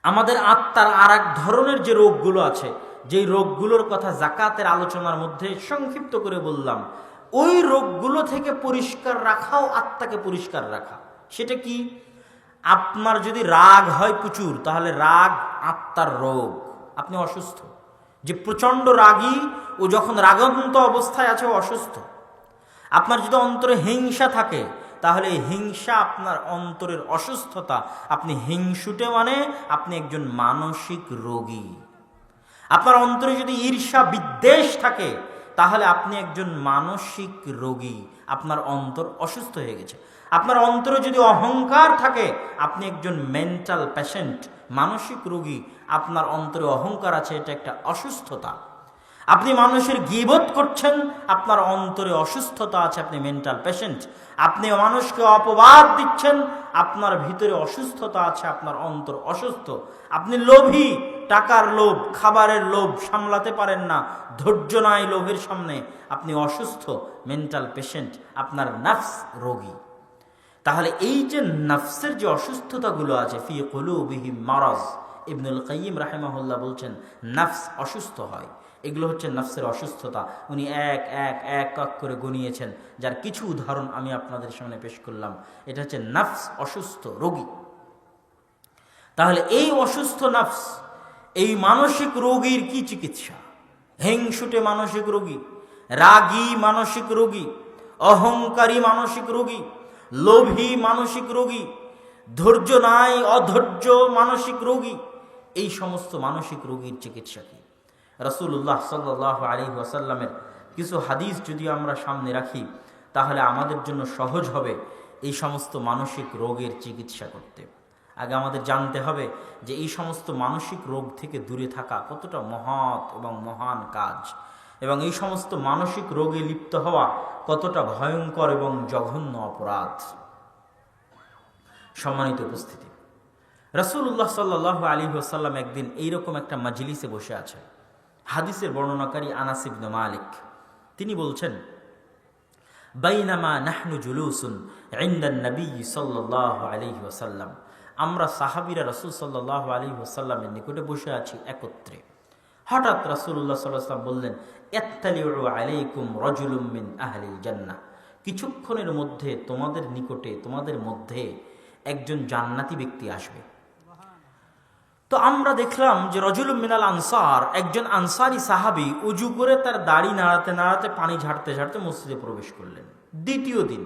আমাদের আত্মার আর এক ধরনের যে রোগগুলো আছে, যেই রোগগুলোর কথা যাকাতের আলোচনার মধ্যে সংক্ষিপ্ত করে বললাম, ওই রোগগুলো থেকে পরিষ্কার রাখাও আত্মাকে পরিষ্কার রাখা। সেটা কি? আপনার যদি রাগ হয় প্রচুর, তাহলে রাগ আত্মার রোগ, আপনি অসুস্থ। যে প্রচণ্ড রাগী, ও যখন রাগান্ত অবস্থায় আছে ও অসুস্থ। আপনার যদি অন্তরে হিংসা থাকে, তাহলে হিংসা আপনার অন্তরের অসুস্থতা। আপনি হিংসুটে মানে আপনি একজন মানসিক রোগী। আপনার অন্তরে যদি ঈর্ষা বিদ্বেষ থাকে, তাহলে আপনি একজন মানসিক রোগী, আপনার অন্তর অসুস্থ হয়ে গেছে। আপনার অন্তরে যদি অহংকার থাকে, আপনি একজন মেন্টাল পেশেন্ট, মানসিক রোগী। আপনার অন্তরে অহংকার আছে, এটা একটা অসুস্থতা। আপনি মানুষের গীবত করছেন, আপনার অন্তরে অসুস্থতা আছে, আপনি মেন্টাল পেশেন্ট। আপনি মানুষকে অপবাদ দিচ্ছেন, আপনার ভিতরে অসুস্থতা আছে, আপনার অন্তর অসুস্থ। আপনি লোভী, টাকার লোভ, খাবারের লোভ সামলাতে পারেন না, ধৈর্য নাই লোভের সামনে, আপনি অসুস্থ, মেন্টাল পেশেন্ট, আপনার নফস রোগী। তাহলে এই যে নফসের যে অসুস্থতাগুলো আছে, ফি কুলুবিহিম মারাজ, ইবনুল কাইয়িম রাহিমাহুল্লাহ বলছেন নফস অসুস্থ হয়। এগুলো হচ্ছে নফসের অসুস্থতা। উনি এক এক এক এক করে গনিয়েছেন, যার কিছু উদাহরণ আমি আপনাদের সামনে পেশ করলাম। এটা হচ্ছে নফস অসুস্থ রোগী। তাহলে এই অসুস্থ নফস, এই মানসিক রোগীর কি চিকিৎসা? হিংসুটে মানসিক রোগী, রাগী মানসিক রোগী, অহংকারী মানসিক রোগী, লোভী মানসিক রোগী, ধৈর্য নাই অধৈর্য মানসিক রোগী, এই সমস্ত মানসিক রোগীর চিকিৎসা কি? রাসূলুল্লাহ সাল্লাল্লাহু আলাইহি ওয়াসাল্লামের কিছু হাদিস যদি আমরা সামনে রাখি, তাহলে আমাদের জন্য সহজ হবে এই সমস্ত মানসিক রোগের চিকিৎসা করতে। আগে আমাদের জানতে হবে যে এই সমস্ত মানসিক রোগ থেকে দূরে থাকা কতটা মহৎ এবং মহান কাজ, এবং এই সমস্ত মানসিক রোগে লিপ্ত হওয়া কতটা ভয়ঙ্কর এবং জঘন্য অপরাধ। সম্মানিত উপস্থিতি, রাসূলুল্লাহ সাল্লাল্লাহু আলাইহি ওয়াসাল্লাম একদিন এইরকম একটা মাজলিসে বসে আছেন। হাদিসের বর্ণনাকারী আনাস ইবনে মালিক, তিনি বলছেন, বাইনামা নাহনু জুলুসুন ইনদান নবী সাল্লাল্লাহু আলাইহি ওয়াসাল্লাম, আমরা সাহাবীরা রাসূল সাল্লাল্লাহু আলাইহি ওয়াসাল্লামের নিকটে বসে আছি একত্রে। হঠাৎ রাসূলুল্লাহ সাল্লাল্লাহু আলাইহি ওয়াসাল্লাম বললেন, ইয়াত্তালিউ আলাইকুম রাজুলুম মিন আহলিল জান্নাহ, কিছুক্ষণের মধ্যে তোমাদের নিকটে, তোমাদের মধ্যে একজন জান্নাতি ব্যক্তি আসবে। তো আমরা দেখলাম যে রজুলুম মিনাল আনসার, একজন আনসারি সাহাবী উজু করে তার দাড়ি নাড়াতে নাড়াতে, পানি ঝাড়তে ঝাড়তে মসজিদে প্রবেশ করলেন। দ্বিতীয় দিন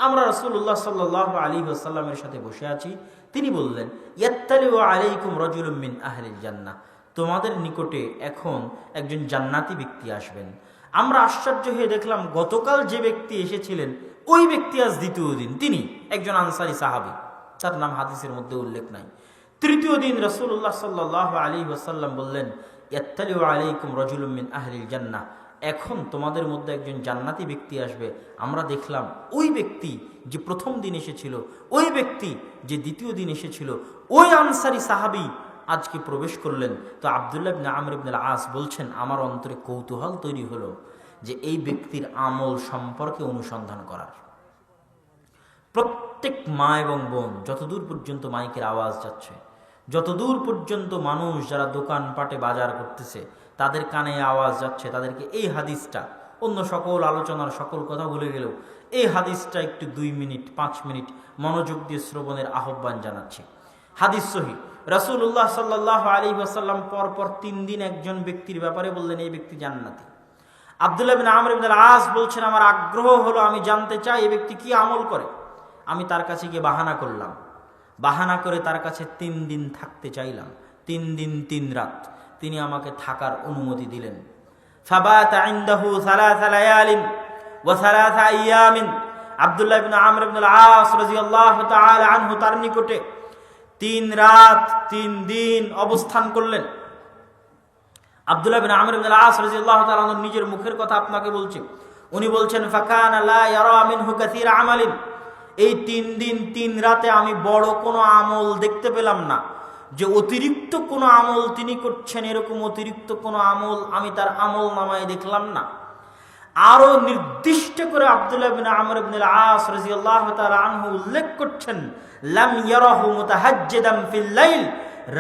আমরা রাসূলুল্লাহ সাল্লাল্লাহু আলাইহি ওয়াসাল্লামের সাথে বসে আছি। তিনি বললেন, ইয়াত্তালিউ আলাইকুম রাজুলুম মিন আহলিল জান্নাহ, তোমাদের নিকটে এখন একজন জান্নাতি ব্যক্তি আসবেন। আমরা আশ্চর্য হয়ে দেখলাম, গতকাল যে ব্যক্তি এসেছিলেন ওই ব্যক্তি আজ দ্বিতীয় দিন, তিনি একজন আনসারি সাহাবী, তার নাম হাদিসের মধ্যে উল্লেখ নাই। তৃতীয় দিন রাসূলুল্লাহ সাল্লাল্লাহু আলাইহি ওয়াসাল্লাম বললেন, ইয়াত্তালিউ আলাইকুম রাজুলুম মিন আহলিল জান্নাহ, এখন তোমাদের মধ্যে একজন জান্নাতি ব্যক্তি আসবে। আমরা দেখলাম ওই ব্যক্তি যে প্রথম দিন এসেছিল, ওই ব্যক্তি যে দ্বিতীয় দিন এসেছিল, ওই আনসারি সাহাবী আজকে প্রবেশ করলেন। তো আব্দুল্লাহ ইবনে আমর ইবনে আল-আস বলছেন, আমার অন্তরে কৌতূহল তৈরি হলো যে এই ব্যক্তির আমল সম্পর্কে অনুসন্ধান করার। প্রত্যেক মা এবং বোন, যতদূর পর্যন্ত মাইকের আওয়াজ যাচ্ছে, যতদূর পর্যন্ত মানুষ যারা দোকানপাটে বাজার করতেছে তাদের কানে আওয়াজ যাচ্ছে, তাদেরকে এই হাদিসটা, অন্য সকল আলোচনার সকল কথা ভুলে গেলেও এই হাদিসটা একটু 2 মিনিট 5 মিনিট মনোযোগ দিয়ে শ্রবণের আহ্বান জানাচ্ছি। হাদিস সহিহ, রাসূলুল্লাহ সাল্লাল্লাহু আলাইহি ওয়াসাল্লাম পরপর 3 দিন একজন ব্যক্তির ব্যাপারে বললেন এই ব্যক্তি জান্নাতি। আব্দুল্লাহ ইবনে আমর ইবনে আল-আস বলছেন, আমার আগ্রহ হলো, আমি জানতে চাই এই ব্যক্তি কি আমল করে। আমি তার কাছে গিয়ে বাহানা করলাম, বাহানা করে তার কাছে 3 দিন থাকতে চাইলাম, 3 দিন 3 রাত। তিনি আমাকে থাকার অনুমতি দিলেন। ফাবাতা ইনদাহু 3 লায়ালিন ওয়া 3 আইয়ামিন, আব্দুল্লাহ ইবনে আমর ইবনে আল-আস রাদিয়াল্লাহু তাআলা আনহু তার নিকটে 3 রাত 3 দিন অবস্থান করলেন। আব্দুল্লাহ ইবনে আমর ইবনে আল-আস রাদিয়াল্লাহু তাআলা আনহু নিজের মুখের কথা আপনাকে বলছি। উনি বলছেন, ফাকানা লা ইয়ারা মিনহু কাসীরা আমালিন, এই 3 দিন 3 রাতে আমি বড় কোনো আমল দেখতে পেলাম না, যে অতিরিক্ত কোনো আমল তিনি করছেন, এরকম অতিরিক্ত কোনো আমল আমি তার আমল নামায় দেখলাম না। আরো নির্দিষ্ট করে আব্দুল্লাহ ইবনে আমর ইবনে আল-আস রাদিয়াল্লাহু তাআলা আনহু উল্লেখ করছেন, লাম ইয়ারাহু মুতাহাজ্জিদান ফিল লাইল,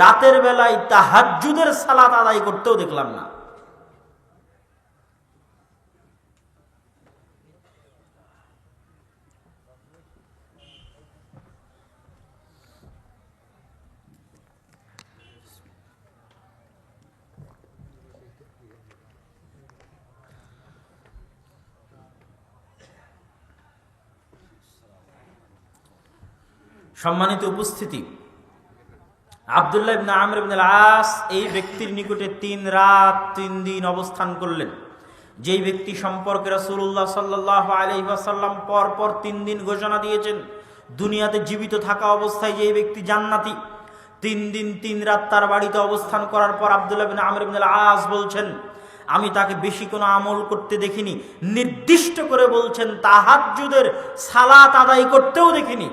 রাতের বেলায় তাহাজ্জুদের সালাত আদায় করতেও দেখলাম না। সম্মানিত উপস্থিতি, আব্দুল্লাহ ইবনে আমর ইবনে আল-আস এই ব্যক্তির নিকটে 3 রাত 3 দিন অবস্থান করলেন। যেই ব্যক্তি সম্পর্কে রাসূলুল্লাহ সাল্লাল্লাহু আলাইহি ওয়াসাল্লাম পরপর 3 দিন ঘোষণা দিয়েছেন দুনিয়াতে জীবিত থাকা অবস্থায় যেই ব্যক্তি জান্নাতি। 3 দিন 3 রাত তার বাড়িতে অবস্থান করার পর আব্দুল্লাহ ইবনে আমর ইবনে আল-আস বলছেন, আমি তাকে বেশি কোনো আমল করতে দেখিনি, নির্দিষ্ট করে বলছেন তাহাজ্জুদের সালাত আদায় করতেও দেখিনি।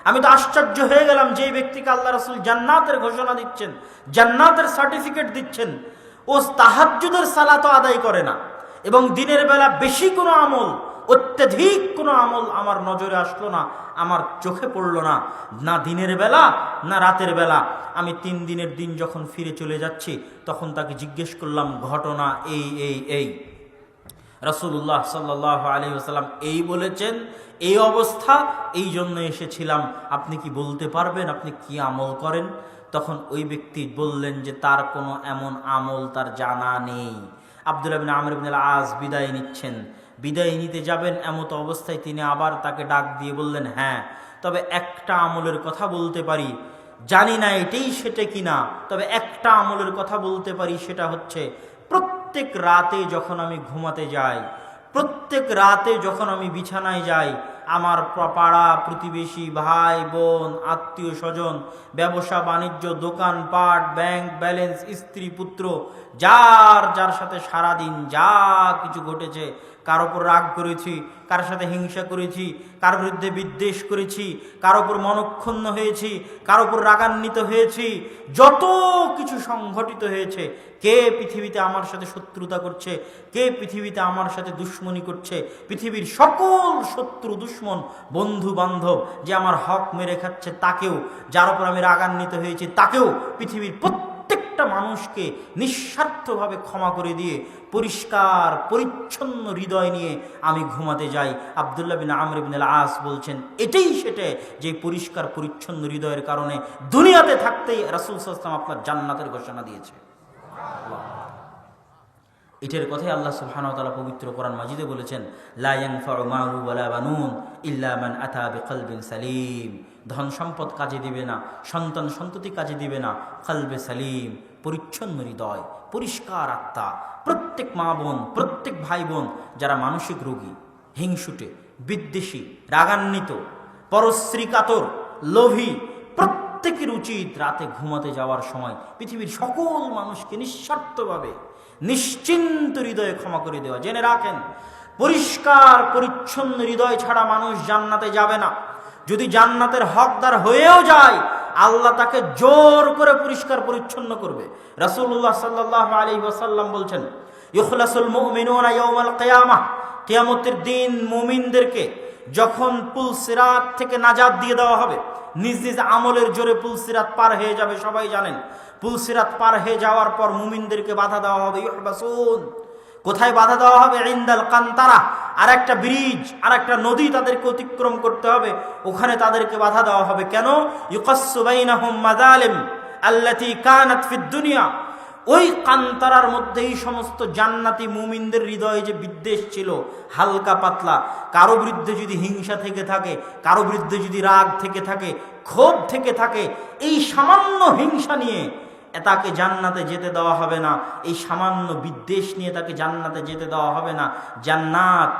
আমি তো আশ্চর্য হয়ে গেলাম, যে ব্যক্তিকে আল্লাহ রাসূল জান্নাতের ঘোষণা দিচ্ছেন, জান্নাতের সার্টিফিকেট দিচ্ছেন, ও তাহাজ্জুদের সালাত আদায় করে না। এবং দিনের বেলা বেশি কোনো আমল, অত্যধিক কোনো আমল আমার নজরে আসলো না, আমার চোখে পড়লো না, না দিনের বেলা না রাতের বেলা। আমি 3 দিনের দিন যখন ফিরে চলে যাচ্ছি তখন তাকে জিজ্ঞেস করলাম, ঘটনা এই রাসূলুল্লাহ সাল্লাল্লাহু আলাইহি ওয়াসাল্লাম এই বলেছেন, এই অবস্থা, এই জন্য এসেছিলাম, আপনি কি বলতে পারবেন আপনি কি আমল করেন? তখন ওই ব্যক্তি বললেন যে তার কোনো এমন আমল তার জানা নেই। আব্দুল্লাহ ইবনে আমর ইবনে আল-আস বিদায় নিচ্ছেন, বিদায় নিতে যাবেন এমত অবস্থায় তিনি আবার তাকে ডাক দিয়ে বললেন, হ্যাঁ, তবে একটা আমলের কথা বলতে পারি, জানি না এটাই সেটা কিনা, তবে একটা আমলের কথা বলতে পারি, সেটা হচ্ছে প্রত্যেক রাতে যখন আমি ঘুমাতে যাই, প্রত্যেক রাতে যখন আমি বিছানায় যাই, আমার পাড়া প্রতিবেশী, ভাই বোন, আত্মীয় স্বজন, ব্যবসা বাণিজ্য, দোকানপাট, ব্যাংক ব্যালেন্স, স্ত্রী পুত্র, যার সাথে সারাদিন যা কিছু ঘটেছে, কার ওপর রাগ করেছি, কার সাথে হিংসা করেছি, কার বিরুদ্ধে বিদ্বেষ করেছি, কার ওপর মনক্ষুণ্ণ হয়েছি, কার ওপর রাগান্বিত হয়েছি, যত কিছু সংঘটিত হয়েছে, কে পৃথিবীতে আমার সাথে শত্রুতা করছে, কে পৃথিবীতে আমার সাথে দুশ্মনী করছে, পৃথিবীর সকল শত্রু দুশ্মন বন্ধু বান্ধব যে আমার হক মেরে খাচ্ছে তাকেও, যার ওপর আমি রাগান্বিত হয়েছি তাকেও, পৃথিবীর প্রত্যেকটা মানুষকে নিঃস্বার্থভাবে ক্ষমা করে দিয়ে পরিষ্কার পরিচ্ছন্ন হৃদয় নিয়ে আমি ঘুমাতে যাই। আব্দুল্লাহ বিন আমর ইবনে আল-আস বলছেন, এটাই সেটা যে পরিষ্কার পরিচ্ছন্ন হৃদয়ের কারণে দুনিয়াতে থাকতেই রাসূল সাল্লাল্লাহু আলাইহি ওয়াসাল্লাম আপনার জান্নাতের ঘোষণা দিয়েছে। এটার কথাই আল্লাহ সুবহানাহু ওয়া তাআলা পবিত্র কোরআন মাজিদে বলেছেন, লা ইয়ানফাউ মালু ওয়ালা বানুন ইল্লা মান আতা বিকলবিন সালিম। ধন সম্পদ কাজে দিবে না, সন্তান সন্ততি কাজে দিবে না, কলবে সালিম, পরিচ্ছন্ন হৃদয়, পরিষ্কার আত্মা। প্রত্যেক মা বোন, প্রত্যেক ভাই বোন যারা মানসিক রোগী, হিংসুটে, বিদ্বেষী, রাগান্বিত, পরশ্রী কাতর, লোভী, প্রত্যেকের উচিত রাতে ঘুমাতে যাওয়ার সময় পৃথিবীর সকল মানুষকে নিঃস্বার্থভাবে নিশ্চিন্ত হৃদয়ে ক্ষমা করে দেওয়া। জেনে রাখেন, পরিষ্কার পরিচ্ছন্ন হৃদয় ছাড়া মানুষ জান্নাতে যাবে না। যদি জান্নাতের হকদার হয়েও যায়, আল্লাহ তাকে জোর করে পরিষ্কার পরিচ্ছন্ন করবে। রাসূলুল্লাহ সাল্লাল্লাহু আলাইহি ওয়াসাল্লাম বলছেন, ইখলাসুল মুমিনুনা ইয়াউমাল কিয়ামাহ, কিয়ামতের দিন মুমিনদেরকে যখন পুলসিরাত থেকে নাজাত দিয়ে দেওয়া হবে, নিজ নিজ আমলের জোরে পুলসিরাত পার হয়ে যাবে। সবাই জানেন, পুলসিরাত পার হয়ে যাওয়ার পর মুমিনদেরকে বাধা দেওয়া হবে। ইউহবাসুন, কোথায় বাধা দেওয়া হবে? ইনদাল কান্তারা, আর একটা ব্রিজ, আর একটা নদী তাদেরকে অতিক্রম করতে হবে, ওখানে তাদেরকে বাধা দেওয়া হবে। কেন? ইউকাসসু বাইনাহুম মাযালিম আল্লাতী কানাত ফিদ দুনিয়া। ওই কান্তারার মধ্যে এই সমস্ত জান্নাতি মুমিনদের হৃদয়ে যে বিদ্বেষ ছিল হালকা পাতলা, কারো বিরুদ্ধে যদি হিংসা থেকে থাকে, কারো বিরুদ্ধে যদি রাগ থেকে থাকে, ক্ষোভ থেকে থাকে, এই সামান্য হিংসা নিয়ে তাকে জান্নাতে যেতে দেওয়া হবে না, এই সামান্য বিদ্বেষ নিয়ে তাকে জান্নাতে যেতে দেওয়া হবে না। জান্নাত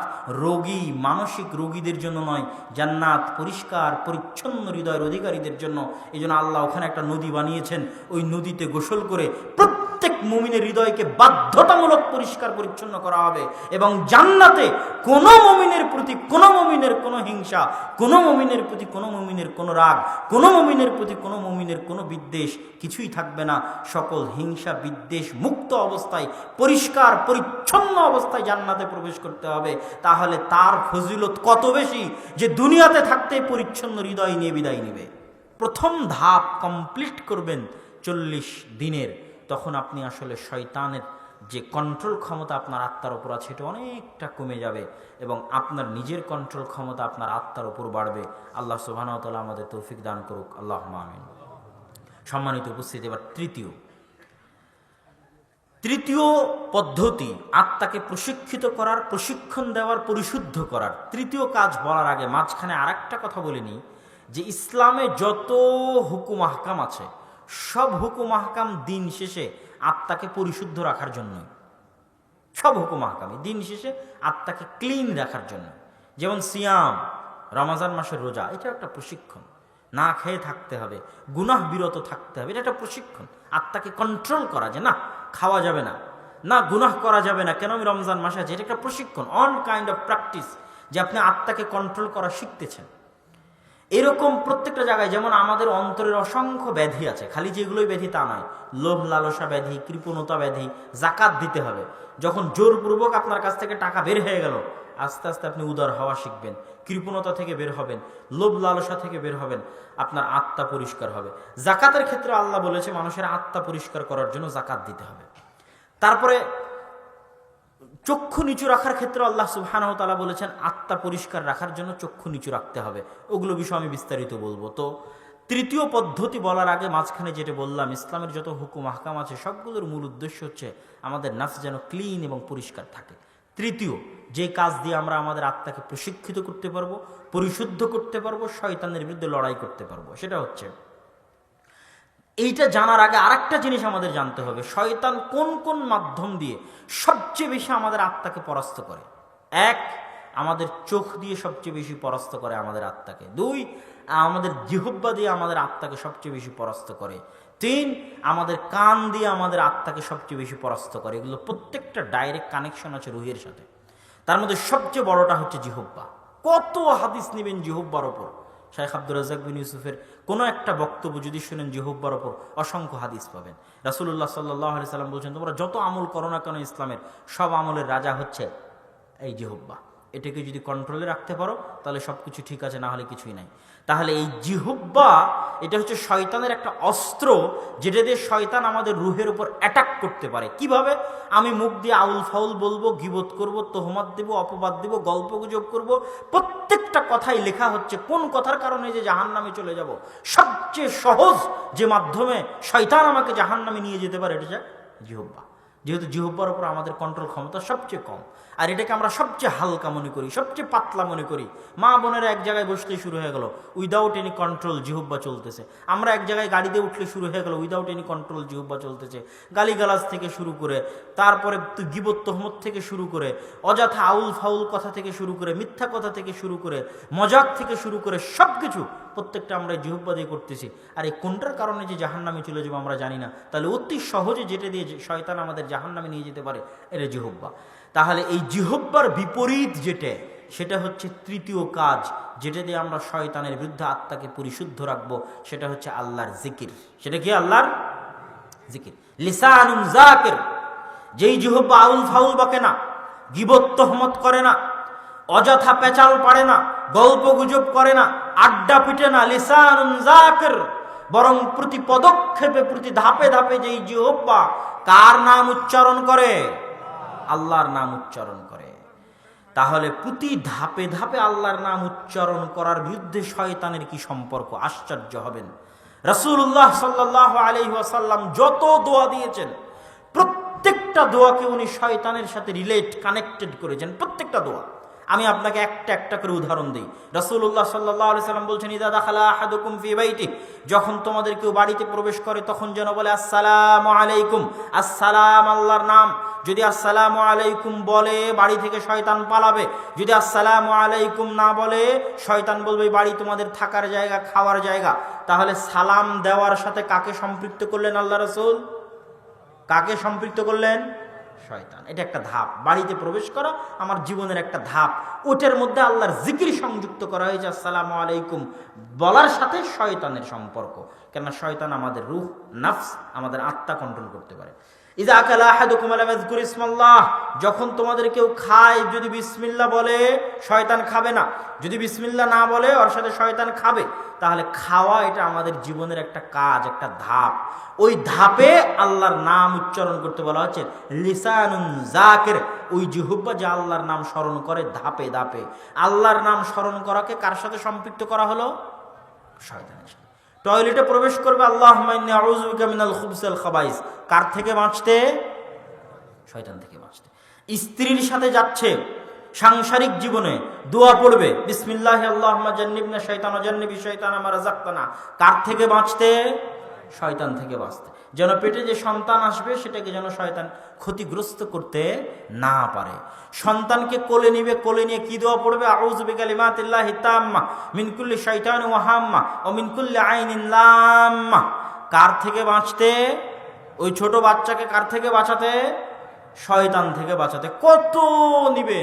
রোগী, মানসিক রোগীদের জন্য নয়, জান্নাত পরিষ্কার পরিচ্ছন্ন হৃদয়ের অধিকারীদের জন্য। এই জন্য আল্লাহ ওখানে একটা নদী বানিয়েছেন, ওই নদীতে গোসল করে প্রত্যেক মুমিনের হৃদয়কে বাধ্যতামূলক পরিষ্কার পরিচ্ছন্ন করা হবে। এবং জান্নাতে কোনো মুমিনের প্রতি কোনো মুমিনের কোনো হিংসা, কোনো মুমিনের প্রতি কোনো মুমিনের কোনো রাগ, কোনো মুমিনের প্রতি কোনো মুমিনের কোনো বিদ্বেষ কিছুই থাকবে না। সকল হিংসা বিদ্বেষ মুক্ত অবস্থায়, পরিষ্কার পরিচ্ছন্ন অবস্থায় জান্নাতে প্রবেশ করতে হবে। তাহলে তার ফজিলত কত বেশি যে দুনিয়াতে থাকতে পরিচ্ছন্ন হৃদয় নিয়ে বিদায় নেবে। প্রথম ধাপ কমপ্লিট করবেন, 40 দিনের, তখন আপনি আসলে শয়তানের যে কন্ট্রোল ক্ষমতা আপনার আত্মার উপর আছে এটা অনেকটা কমে যাবে এবং আপনার নিজের কন্ট্রোল ক্ষমতা আপনার আত্মার উপর বাড়বে। আল্লাহ সুবহানাহু ওয়া তাআলা আমাদের তৌফিক দান করুক, আল্লাহুম্মা আমিন। সম্মানিত উপস্থিতি, এবার তৃতীয় পদ্ধতি আত্মাকে প্রশিক্ষিত করার, প্রশিক্ষণ দেওয়ার, পরিশুদ্ধ করার তৃতীয় কাজ বলার আগে মাঝখানে আরেকটা কথা বলিনি যে ইসলামে যত হুকুম আহকাম আছে সব হুকুম আহকাম দিন শেষে আত্মাকে পরিশুদ্ধ রাখার জন্যই। সব হুকুম আহকাম দিন শেষে আত্মাকে ক্লিন রাখার জন্য। যেমন সিয়াম, রমজান মাসের রোজা, এটা একটা প্রশিক্ষণ। না খেয়ে থাকতে হবে, গুনাহ বিরত থাকতে হবে, এটা একটা প্রশিক্ষণ। আত্মাকে কন্ট্রোল করা, যে না খাওয়া যাবে না, না গুনাহ করা যাবে না, কেন আমি রমজান মাসে আছি, এটা একটা প্রশিক্ষণ, অন কাইন্ড অফ প্র্যাকটিস, যে আপনি আত্মাকে কন্ট্রোল করা শিখতেছেন। এরকম প্রত্যেকটা জায়গায় যেমন আমাদের অন্তরের অসংখ্য ব্যাধি আছে, খালি যেগুলোই ব্যাধি তা নয়, লোভ লালসা ব্যাধি, কৃপণতা ব্যাধি, জাকাত দিতে হবে। যখন জোরপূর্বক আপনার কাছ থেকে টাকা বের হয়ে গেল, আস্তে আস্তে আপনি উদার হওয়া শিখবেন, কৃপণতা থেকে বের হবেন, লোভ লালসা থেকে বের হবেন, আপনার আত্মা পরিষ্কার হবে। জাকাতের ক্ষেত্রে আল্লাহ বলেছে মানুষের আত্মা পরিষ্কার করার জন্য জাকাত দিতে হবে। তারপরে চক্ষু নিচু রাখার ক্ষেত্রে আল্লাহ সুবহানাহু ওয়া তাআলা বলেছেন আত্মা পরিষ্কার রাখার জন্য চক্ষু নিচু রাখতে হবে। ওগুলো বিষয় আমি বিস্তারিত বলবো। তো তৃতীয় পদ্ধতি বলার আগে মাঝখানে যেটা বললাম, ইসলামের যত হুকুম আহকাম আছে সবগুলোর মূল উদ্দেশ্য হচ্ছে আমাদের নাফস যেন ক্লিন এবং পরিষ্কার থাকে। তৃতীয় যে কাজ দিয়ে আমরা আমাদের আত্মাকে প্রশিক্ষিত করতে পারবো, পরিশুদ্ধ করতে পারবো, শয়তানের বিরুদ্ধে লড়াই করতে পারবো, সেটা হচ্ছে, এইটা জানার আগে আরেকটা জিনিস আমাদের জানতে হবে, শয়তান কোন কোন মাধ্যম দিয়ে সবচেয়ে বেশি আমাদের আত্মাকে পরাস্ত করে। এক, আমাদের চোখ দিয়ে সবচেয়ে বেশি পরাস্ত করে আমাদের আত্মাকে। দুই, আমাদের জিহ্বা দিয়ে আমাদের আত্মাকে সবচেয়ে বেশি পরাস্ত করে। তিন, আমাদের কান দিয়ে আমাদের আত্মাকে সবচেয়ে বেশি পরাস্ত করে। এগুলো প্রত্যেকটা ডাইরেক্ট কানেকশন আছে রুহের সাথে। তার মধ্যে সবচেয়ে বড়টা হচ্ছে জিহ্বা। কত হাদিস নেবেন জিহ্বার ওপর। শাইখ আব্দুর রাজ্জাক বিন ইউসুফের কোনো একটা বক্তব্য যদি শুনেন জিহ্বার ওপর, অসংখ্য হাদিস পাবেন। রাসূলুল্লাহ সাল্লাল্লাহু আলাইহি সাল্লাম বলছেন, তোমরা যত আমল করো না কেন ইসলামের, সব আমলের রাজা হচ্ছে এই জিহ্বা। এটাকে যদি কন্ট্রোলে রাখতে পারো তাহলে সব কিছু ঠিক আছে, না হলে কিছুই নাই। তাহলে এই জিহ্বা এটা হচ্ছে শয়তানের একটা অস্ত্র, যেটা দিয়ে শয়তান আমাদের রুহের উপর অ্যাটাক করতে পারে। কিভাবে? আমি মুখ দিয়ে আউল ফাউল বলবো, গীবত করব, তোহমত দেব, অপবাদ দেব, গল্প গুজব করব, প্রত্যেকটা কথাই লেখা হচ্ছে কোন কথার কারণে যে জাহান্নামে চলে যাব। সবচেয়ে সহজ যে মাধ্যমে শয়তান আমাকে জাহান্নামে নিয়ে যেতে পারে, এটা হচ্ছে জিহ্বা। যেহেতু জিহ্বার উপর আমাদের কন্ট্রোল ক্ষমতা সবচেয়ে কম, আর এটাকে আমরা সবচেয়ে হালকা মনে করি, সবচেয়ে পাতলা মনে করি। মা বোনেরা এক জায়গায় বসলে শুরু হয়ে গেল, উইদাউট এনি কন্ট্রোল জিহ্বা চলতেছে। আমরা এক জায়গায় গাড়িতে উঠলে শুরু হয়ে গেল, উইদাউট এনি কন্ট্রোল জিহ্বা চলতেছে। গালিগালাজ থেকে শুরু করে, তারপরে গীবত তোহমত থেকে শুরু করে, অযথা আউল ফাউল কথা থেকে শুরু করে, মিথ্যা কথা থেকে শুরু করে, মজাক থেকে শুরু করে, সব কিছু প্রত্যেকটা আমরা জিহ্বা দিয়ে করতেছি। আর এই কোনটার কারণে যে জাহান্নামে চলে যাবো আমরা জানি না। তাহলে অতি সহজে যেটা দিয়ে শয়তান আমাদের জাহান্নামে নিয়ে যেতে পারে, এটা জিহ্বা। তাহলে এই জিহ্বার বিপরীত যেটা, সেটা হচ্ছে তৃতীয় কাজ, যেটা দিয়ে আমরা শয়তানের বিরুদ্ধে আত্মাকে পরিশুদ্ধ রাখবো, সেটা হচ্ছে আল্লাহর জিকির। সেটা কি? আল্লাহর জিকির। লিসানুন যাকির, যেই জিহ্বা আউল ফাউল বকে না, গীবত তোহমত করে না, অযথা পেঁচাল পারে না, গল্প গুজব করে না, আড্ডা পিটে না, লিসানুন যাকির, বরং প্রতি পদক্ষেপে, প্রতি ধাপে ধাপে যেই জিহ্বা কার নাম উচ্চারণ করে? আল্লাহর নাম উচ্চারণ করে। তাহলে প্রতি ধাপে ধাপে আল্লাহর নাম উচ্চারণ করার বিরুদ্ধে শয়তানের কি সম্পর্ক? আশ্চর্য হবেন। রাসূলুল্লাহ সাল্লাল্লাহু আলাইহি ওয়াসাল্লাম যত দোয়া দিয়েছেন, প্রত্যেকটা দোয়াকে উনি শয়তানের সাথে রিলেট, কানেক্টেড করেছেন। প্রত্যেকটা দোয়া। আমি আপনাকে একটা একটা করে উদাহরণ দিই। রাসূলুল্লাহ সাল্লাল্লাহু আলাইহি সাল্লাম বলছেন, ইযা দাখালা আহাদুকুম ফি বাইতিহি, যখন তোমাদের কেউ বাড়িতে প্রবেশ করে তখন যেন বলে আসসালামু আলাইকুম। আসসালাম আল্লাহর নাম। যদি আসসালামু আলাইকুম বলে, বাড়ি থেকে শয়তান পালাবে। যদি আসসালামু আলাইকুম না বলে, শয়তান বলবে বাড়ি তোমাদের থাকার জায়গা, খাওয়ার জায়গা। তাহলে সালাম দেওয়ার সাথে কাকে সম্পৃক্ত করলেন আল্লাহ রাসূল? কাকে সম্পৃক্ত করলেন? শয়তান। এটা একটা ধাপ। বাড়িতে প্রবেশ করা আমার জীবনের একটা ধাপ, ওটার মধ্যে আল্লাহর জিকির সংযুক্ত করা হয়েছে। আসসালামু আলাইকুম বলার সাথে শয়তানের সম্পর্ক, কেননা শয়তান আমাদের রূহ, নফস, আমাদের আত্মা কন্ট্রোল করতে পারে। ইযা আকালা আহাদুকুম লাম ইয়াযকুর ইসমাল্লাহ, যখন তোমাদের কেউ খায় যদি বিসমিল্লাহ বলে শয়তান খাবে না, যদি বিসমিল্লাহ না বলে ওর সাথে শয়তান খাবে। তাহলে খাওয়া এটা আমাদের জীবনের একটা কাজ, একটা ধাপ। ওই ধাপে আল্লাহর নাম উচ্চারণ করতে বলা হচ্ছে লিসানুন যাকির, ওই জিহ্বা যে আল্লাহর নাম স্মরণ করে ধাপে ধাপে। আল্লাহর নাম স্মরণ করাকে কার সাথে সম্পৃক্ত করা হলো? শয়তানের সাথে। টয়লেটে প্রবেশ করবে আল্লাহুম্মা ইন্নী আউযু বিকা মিনাল খুবুসি ওয়াল খাবাইস, কার থেকে বাঁচতে? শয়তান থেকে বাঁচতে। স্ত্রীর সাথে যাচ্ছে, সাংসারিক জীবনে দোয়া পড়বে বিসমিল্লাহি আল্লাহুম্মা জান্নিবনা শাইতান ওয়া জান্নিবি শাইতানা মা রাযাকতানা, কার থেকে বাঁচতে? শয়তান থেকে বাঁচতে। যেন পেটে যে সন্তান আসবে সেটাকে যেন শয়তান ক্ষতিগ্রস্ত করতে না পারে। সন্তানকে কোলে নিবে, কোলে নিয়ে কি দোয়া পড়বে? আউযু বিকালিমাতিল্লাহি তাম্মা মিন কুল্লি শাইতানিন ওয়া হাম্মা ওয়া মিন কুল্লি আইনিন লাম্মা, কার থেকে বাঁচতে? ওই ছোট বাচ্চাকে কার থেকে বাঁচাতে? শয়তান থেকে বাঁচাতে। কত নিবে?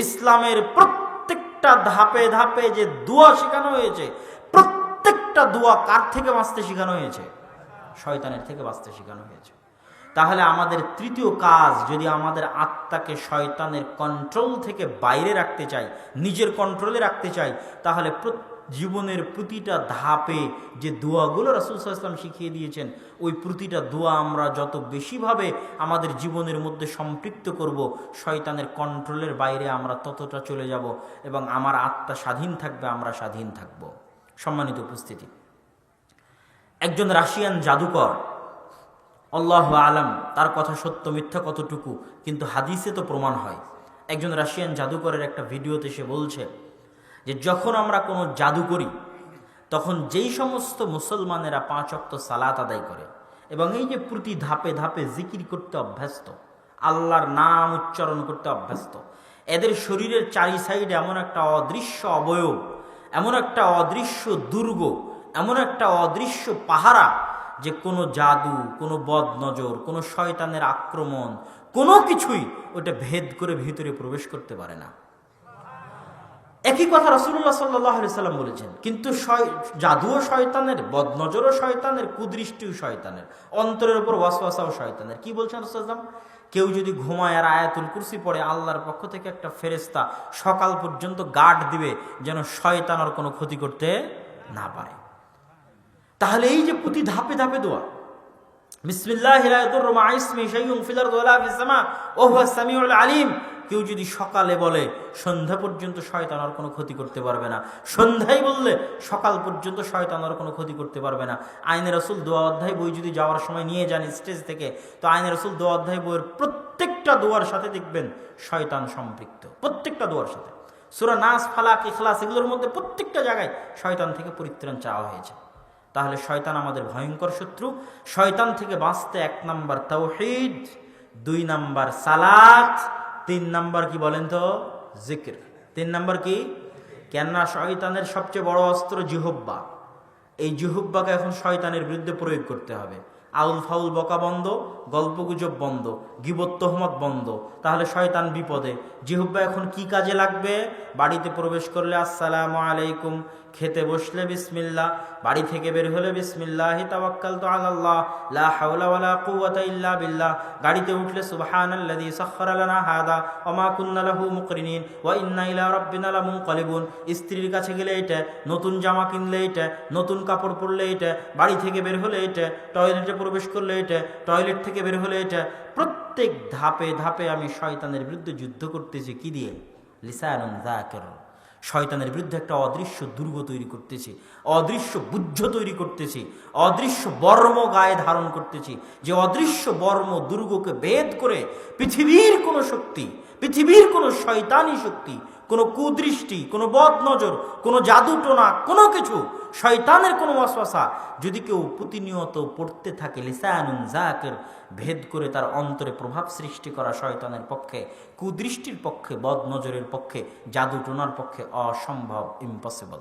ইসলামের প্রত্যেকটা ধাপে ধাপে যে দোয়া শেখানো হয়েছে, প্রত্যেকটা দোয়া কার থেকে বাঁচতে শেখানো হয়েছে? শয়তানের থেকে বাঁচতে শেখানো হয়েছে। তাহলে আমাদের তৃতীয় কাজ, যদি আমাদের আত্মাকে শয়তানের কন্ট্রোল থেকে বাইরে রাখতে চাই, নিজের কন্ট্রোলে রাখতে চাই, তাহলে জীবনের প্রতিটা ধাপে যে দোয়াগুলো রাসূল সাল্লাল্লাহু আলাইহি ওয়াসাল্লাম শিখিয়ে দিয়েছেন, ওই প্রতিটা দোয়া আমরা যত বেশিভাবে আমাদের জীবনের মধ্যে সম্পৃক্ত করব, শয়তানের কন্ট্রোলের বাইরে আমরা ততটা চলে যাব এবং আমার আত্মা স্বাধীন থাকবে, আমরা স্বাধীন থাকব। সম্মানিত উপস্থিতি, একজন রাশিয়ান জাদুকর, আল্লাহু আলাম তার কথা সত্য মিথ্যা কতটুকু, কিন্তু হাদিসে তো প্রমাণ হয়। একজন রাশিয়ান জাদুকরের একটা ভিডিওতে সে বলছে যে যখন আমরা কোনো জাদু করি তখন যেই সমস্ত মুসলমানেরা 5 ওয়াক্ত সালাত আদায় করে এবং এই যে প্রতি ধাপে ধাপে জিকির করতে অভ্যস্ত, আল্লাহর নাম উচ্চারণ করতে অভ্যস্ত, এদের শরীরের চারি সাইডে এমন একটা অদৃশ্য অবয়ব, এমন একটা অদৃশ্য দুর্গ, এমন একটা অদৃশ্য পাহারা যে কোনো জাদু, কোনো বদনজর, কোনো শয়তানের আক্রমণ, কোনো কিছুই ওটা ভেদ করে ভিতরে প্রবেশ করতে পারে না। একই কথা রাসূলুল্লাহ সাল্লাল্লাহু আলাইহি সাল্লাম বলেছেন। কিন্তু জাদুও শয়তানের, বদনজরও শয়তানের, কুদৃষ্টিও শয়তানের, অন্তরের উপর ওয়াসওয়াসাও শয়তানের। কি বলছেন রাসূলুল্লাহ? কেউ যদি ঘুমায় আর আয়াতুল কুরসি পড়ে, আল্লাহর পক্ষ থেকে একটা ফেরেশতা সকাল পর্যন্ত গার্ড দিবে যেন শয়তান আর কোনো ক্ষতি করতে না পারে। তাহলে এই যে প্রতি ধাপে ধাপে দোয়া, বিসমিল্লাহি লা ইয়াদুররু মা ইসমি শাইউন ফিল আরদি ওয়ালা ফিস সামা ওয়া হুয়াস সামিউল আলিম, কেউ যদি সকালে বলে সন্ধ্যা পর্যন্ত শয়তান আর কোনো ক্ষতি করতে পারবে না, সন্ধ্যায় বললে সকাল পর্যন্ত শয়তান আর কোনো ক্ষতি করতে পারবে না। আইনে রাসূল দোয়া অধ্যায় বই যদি যাওয়ার সময় নিয়ে যান স্টেজ থেকে, তো আইনে রাসূল দোয়া অধ্যায় বইয়ের প্রত্যেকটা দোয়ার সাথে দেখবেন শয়তান সম্পৃক্ত, প্রত্যেকটা দোয়ার সাথে। সূরা নাস, ফালাক, ইখলাস এগুলোর মধ্যে প্রত্যেকটা জায়গায় শয়তান থেকে পরিত্রাণ চাওয়া হয়েছে। তাহলে শয়তান আমাদের ভয়ঙ্কর শত্রু। শয়তান থেকে বাঁচতে 1 নাম্বার তাওহীদ, 2 নাম্বার সালাত, 3 নাম্বার কি বলেন তো? জিকির। 3 নাম্বার কি? কেননা শয়তানের সবচেয়ে বড় অস্ত্র জিহ্বা। এই জিহ্বাকে এখন শয়তানের বিরুদ্ধে প্রয়োগ করতে হবে। আউল ফাউল বকা বন্ধ, গল্পগুজব বন্ধ, গীবত তোহমত বন্ধ, তাহলে শয়তান বিপদে। জিহ্বা এখন কি কাজে লাগবে? বাড়িতে প্রবেশ করলে আসসালামু আলাইকুম, খেতে বসলে বিসমিল্লাহ, বাড়ি থেকে বের হলে বিসমিল্লাহি তাওয়াক্কালতু আলাল্লাহ লা হাওলা ওয়ালা কুওয়াতা ইল্লা বিল্লাহ, গাড়িতে উঠলে সুবহানাল্লাযী সাখখারা লানা হাদা ওয়া মা কুন্না লাহু মুকরিনিন ওয়া ইন্না ইলা রাব্বিনা লামুনকালিবুন। স্ত্রীর কাছে গেলে এটা, নতুন জামা কিনলে এটা, নতুন কাপড় পরলে এটা, বাড়ি থেকে বের হলে এটা, টয়লেটে প্রবেশ করলে এটা, টয়লেট থেকে বের হলে এটা। প্রত্যেক ধাপে ধাপে আমি শয়তানের বিরুদ্ধে যুদ্ধ করতেছি। কি দিয়ে? লিসানুন যাকির। শয়তানের বিরুদ্ধে একটা অদৃশ্য দুর্গ তৈরি করতেছি, অদৃশ্য বুদ্ধ তৈরি করতেছি, অদৃশ্য বর্ম গায়ে ধারণ করতেছি, যে অদৃশ্য বর্ম দুর্গকে ভেদ করে পৃথিবীর কোনো শক্তি, পৃথিবীর কোনো শয়তানি শক্তি, কোনো কুদৃষ্টি, কোনো বদনজর, কোনো জাদুটোনা, কোনো কিছু, শয়তানের কোনো ওয়াসওয়াসা যদি কেউ প্রতিনিয়ত পড়তে থাকে, লিসানুন যাকির, ভেদ করে তার অন্তরে প্রভাব সৃষ্টি করা শয়তানের পক্ষে, কুদৃষ্টির পক্ষে, বদনজরের পক্ষে, জাদুটোনার পক্ষে অসম্ভব, ইম্পসিবল।